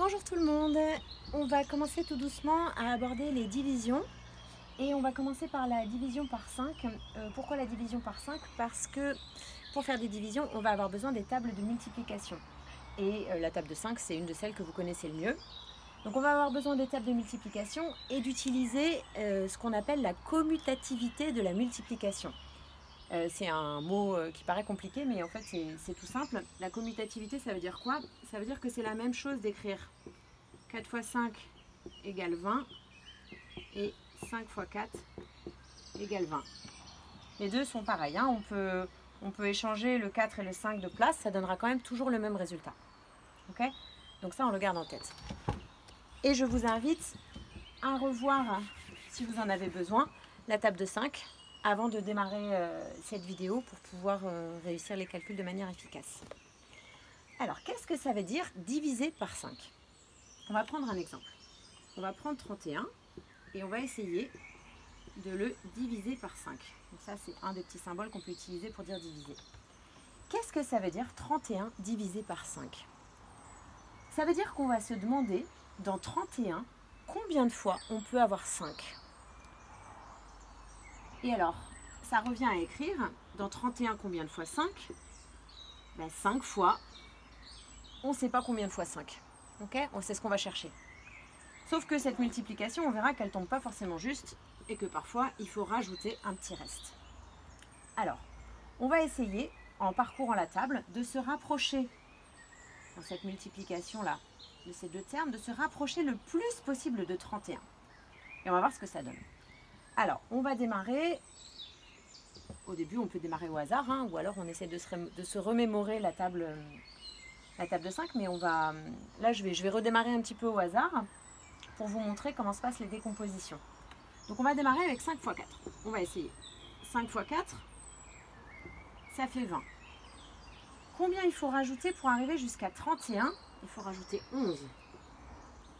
Bonjour tout le monde, on va commencer tout doucement à aborder les divisions et on va commencer par la division par 5. Pourquoi la division par 5? Parce que pour faire des divisions, on va avoir besoin des tables de multiplication. Et la table de 5, c'est une de celles que vous connaissez le mieux. Donc on va avoir besoin des tables de multiplication et d'utiliser ce qu'on appelle la commutativité de la multiplication. C'est un mot qui paraît compliqué, mais en fait c'est tout simple. La commutativité, ça veut dire quoi? Ça veut dire que c'est la même chose d'écrire 4 fois 5 égale 20 et 5 fois 4 égale 20. Les deux sont pareils, hein. On peut échanger le 4 et le 5 de place, ça donnera quand même toujours le même résultat. Okay? Donc ça, on le garde en tête. Et je vous invite à revoir, si vous en avez besoin, la table de 5 avant de démarrer cette vidéo pour pouvoir réussir les calculs de manière efficace. Alors, qu'est-ce que ça veut dire diviser par 5? On va prendre un exemple. On va prendre 31 et on va essayer de le diviser par 5. Donc ça, c'est un des petits symboles qu'on peut utiliser pour dire diviser. Qu'est-ce que ça veut dire 31 divisé par 5? Ça veut dire qu'on va se demander, dans 31, combien de fois on peut avoir 5? Et alors, ça revient à écrire, dans 31, combien de fois 5? Ben 5 fois, on ne sait pas combien de fois 5. Okay? On sait ce qu'on va chercher. Sauf que cette multiplication, on verra qu'elle ne tombe pas forcément juste et que parfois, il faut rajouter un petit reste. Alors, on va essayer, en parcourant la table, de se rapprocher, dans cette multiplication-là, de ces deux termes, de se rapprocher le plus possible de 31. Et on va voir ce que ça donne. Alors, on va démarrer. Au début, on peut démarrer au hasard, hein, ou alors on essaie de se remémorer la table de 5, mais là, je vais redémarrer un petit peu au hasard pour vous montrer comment se passent les décompositions. Donc, on va démarrer avec 5 fois 4. On va essayer. 5 fois 4, ça fait 20. Combien il faut rajouter pour arriver jusqu'à 31? Il faut rajouter 11.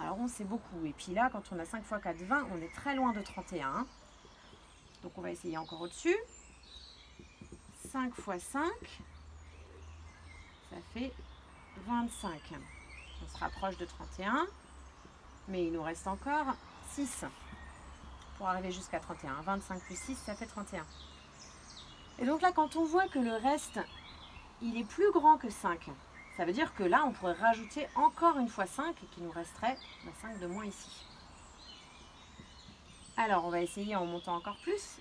Alors, 11, c'est beaucoup. Et puis là, quand on a 5 fois 4, 20, on est très loin de 31. Hein. Donc, on va essayer encore au-dessus. 5 fois 5, ça fait 25. On se rapproche de 31, mais il nous reste encore 6 pour arriver jusqu'à 31. 25 plus 6, ça fait 31. Et donc là, quand on voit que le reste, il est plus grand que 5, ça veut dire que là, on pourrait rajouter encore une fois 5 et qu'il nous resterait 5 de moins ici. Alors, on va essayer en montant encore plus.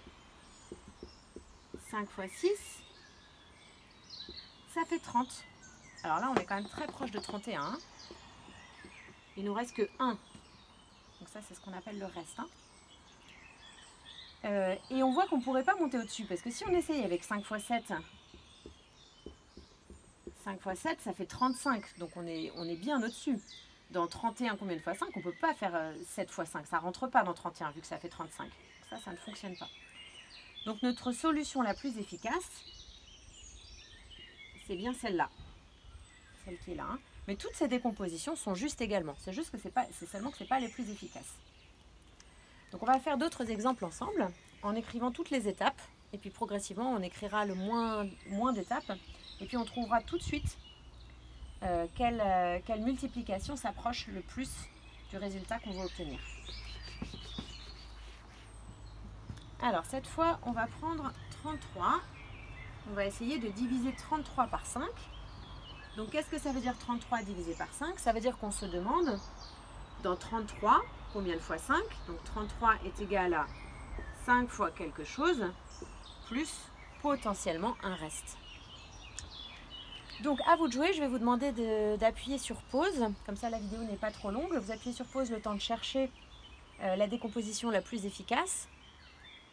5 fois 6, ça fait 30. Alors là, on est quand même très proche de 31. Hein. Il nous reste que 1. Donc ça, c'est ce qu'on appelle le reste. Hein. Et on voit qu'on ne pourrait pas monter au-dessus. Parce que si on essaye avec 5 fois 7, 5 fois 7, ça fait 35. Donc on est bien au-dessus. Dans 31, combien de fois 5? On ne peut pas faire 7 fois 5. Ça ne rentre pas dans 31 vu que ça fait 35. Donc ça ne fonctionne pas. Donc notre solution la plus efficace, c'est bien celle-là. Celle qui est là. Hein. Mais toutes ces décompositions sont justes également. C'est juste que c'est seulement que ce n'est pas les plus efficaces. Donc on va faire d'autres exemples ensemble en écrivant toutes les étapes. Et puis progressivement, on écrira le moins d'étapes. Et puis on trouvera tout de suite quelle multiplication s'approche le plus du résultat qu'on va obtenir. Alors cette fois, on va prendre 33. On va essayer de diviser 33 par 5. Donc qu'est-ce que ça veut dire 33 divisé par 5? Ça veut dire qu'on se demande, dans 33, combien de fois 5? Donc 33 est égal à 5 fois quelque chose, plus potentiellement un reste. Donc à vous de jouer, je vais vous demander d'appuyer sur pause, comme ça la vidéo n'est pas trop longue. Vous appuyez sur pause le temps de chercher la décomposition la plus efficace.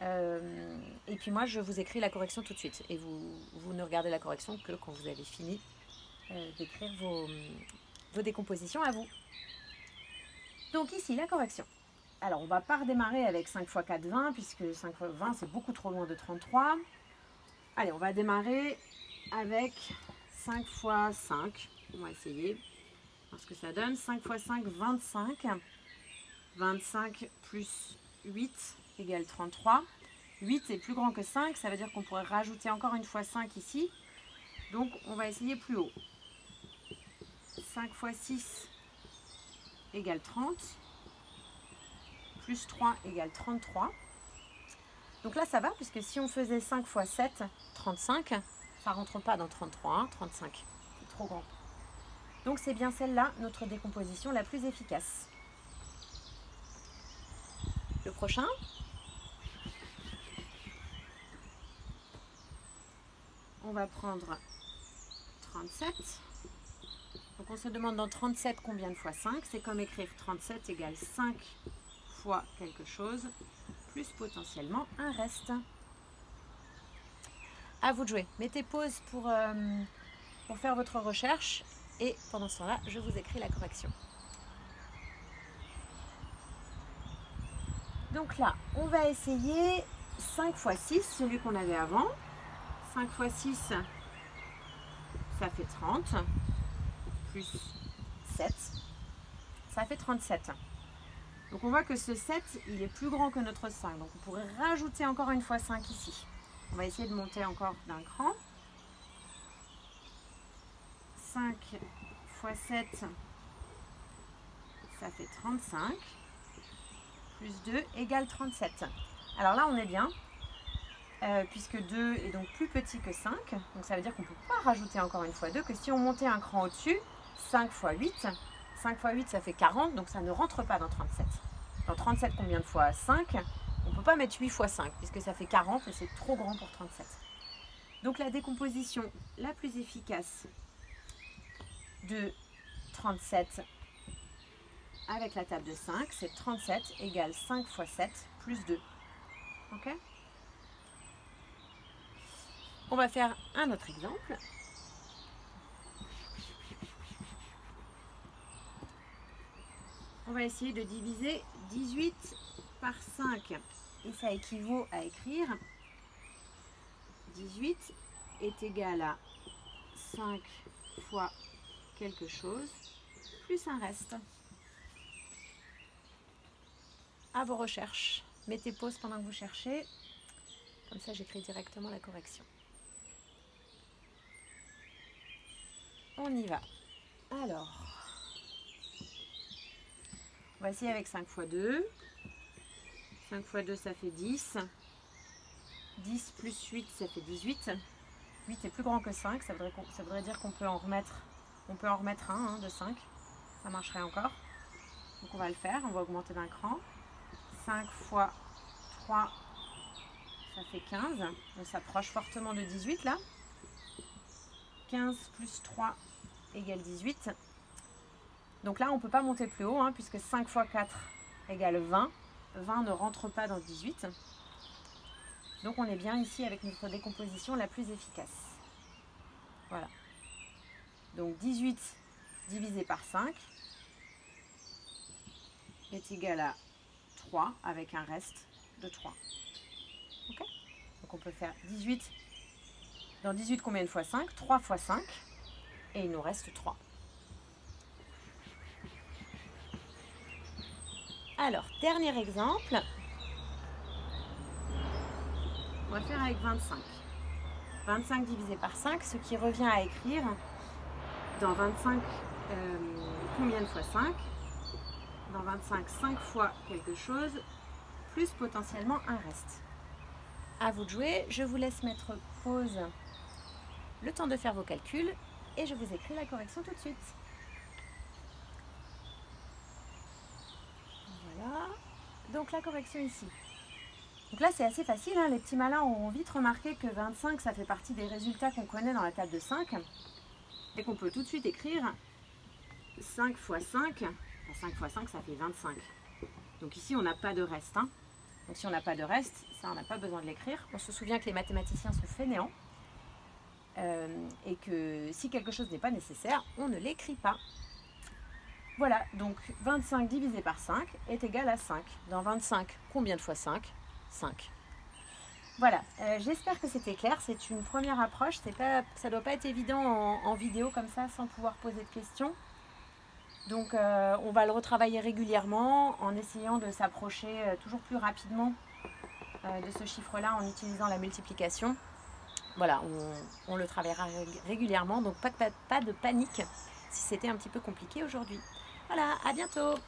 Et puis moi, je vous écris la correction tout de suite. Et vous ne regardez la correction que quand vous avez fini d'écrire vos décompositions à vous. Donc ici, la correction. Alors, on ne va pas redémarrer avec 5 x 4, 20, puisque 5 x 20, c'est beaucoup trop loin de 33. Allez, on va démarrer avec 5 x 5. On va essayer voir ce que ça donne. 5 x 5, 25. 25 plus 8 égale 33. 8 est plus grand que 5, ça veut dire qu'on pourrait rajouter encore une fois 5 ici. Donc, on va essayer plus haut. 5 x 6, égale 30. Plus 3 égale 33. Donc là, ça va, puisque si on faisait 5 fois 7, 35, ça ne rentre pas dans 33, hein, 35. C'est trop grand. Donc c'est bien celle-là, notre décomposition la plus efficace. Le prochain. On va prendre 37. Donc on se demande dans 37 combien de fois 5. C'est comme écrire 37 égale 5 fois quelque chose, plus potentiellement un reste. À vous de jouer. Mettez pause pour faire votre recherche et pendant ce temps-là, je vous écris la correction. Donc là, on va essayer 5 fois 6, celui qu'on avait avant. 5 fois 6, ça fait 30, plus 7, ça fait 37. Donc on voit que ce 7, il est plus grand que notre 5. Donc on pourrait rajouter encore une fois 5 ici. On va essayer de monter encore d'un cran. 5 fois 7, ça fait 35, plus 2 égale 37. Alors là, on est bien. Puisque 2 est donc plus petit que 5, donc ça veut dire qu'on ne peut pas rajouter encore une fois 2, que si on montait un cran au-dessus, 5 fois 8, 5 fois 8 ça fait 40, donc ça ne rentre pas dans 37. Dans 37 combien de fois 5? On ne peut pas mettre 8 fois 5, puisque ça fait 40 et c'est trop grand pour 37. Donc la décomposition la plus efficace de 37 avec la table de 5, c'est 37 égale 5 fois 7 plus 2. Ok ? On va faire un autre exemple. On va essayer de diviser 18 par 5. Et ça équivaut à écrire 18 est égal à 5 fois quelque chose plus un reste. À vos recherches. Mettez pause pendant que vous cherchez. Comme ça, j'écris directement la correction. On y va. Alors, on va essayer avec 5 fois 2. 5 fois 2, ça fait 10. 10 plus 8, ça fait 18. 8 est plus grand que 5, ça voudrait dire qu'on peut en remettre un de 5. Ça marcherait encore. Donc on va le faire, on va augmenter d'un cran. 5 fois 3, ça fait 15. On s'approche fortement de 18 là. 15 plus 3 égale 18. Donc là, on ne peut pas monter plus haut, hein, puisque 5 fois 4 égale 20. 20 ne rentre pas dans 18. Donc on est bien ici avec notre décomposition la plus efficace. Voilà. Donc 18 divisé par 5 est égal à 3 avec un reste de 3. Okay. Donc on peut faire 18. Dans 18, combien de fois 5? 3 fois 5. Et il nous reste 3. Alors, dernier exemple. On va faire avec 25. 25 divisé par 5, ce qui revient à écrire dans 25, combien de fois 5? Dans 25, 5 fois quelque chose, plus potentiellement un reste. À vous de jouer, je vous laisse mettre pause le temps de faire vos calculs et je vous écris la correction tout de suite. Voilà, donc la correction ici. Donc là c'est assez facile, hein. Les petits malins auront vite remarqué que 25 ça fait partie des résultats qu'on connaît dans la table de 5 et qu'on peut tout de suite écrire 5 fois 5, 5 fois 5 ça fait 25. Donc ici on n'a pas de reste, hein. Donc si on n'a pas de reste, ça on n'a pas besoin de l'écrire. On se souvient que les mathématiciens sont fainéants et que si quelque chose n'est pas nécessaire, on ne l'écrit pas. Voilà, donc 25 divisé par 5 est égal à 5. Dans 25, combien de fois 5? 5. Voilà, j'espère que c'était clair. C'est une première approche. Ça ne doit pas être évident en vidéo comme ça, sans pouvoir poser de questions. Donc on va le retravailler régulièrement en essayant de s'approcher toujours plus rapidement de ce chiffre-là en utilisant la multiplication. Voilà, on le travaillera régulièrement, donc pas de panique si c'était un petit peu compliqué aujourd'hui. Voilà, à bientôt!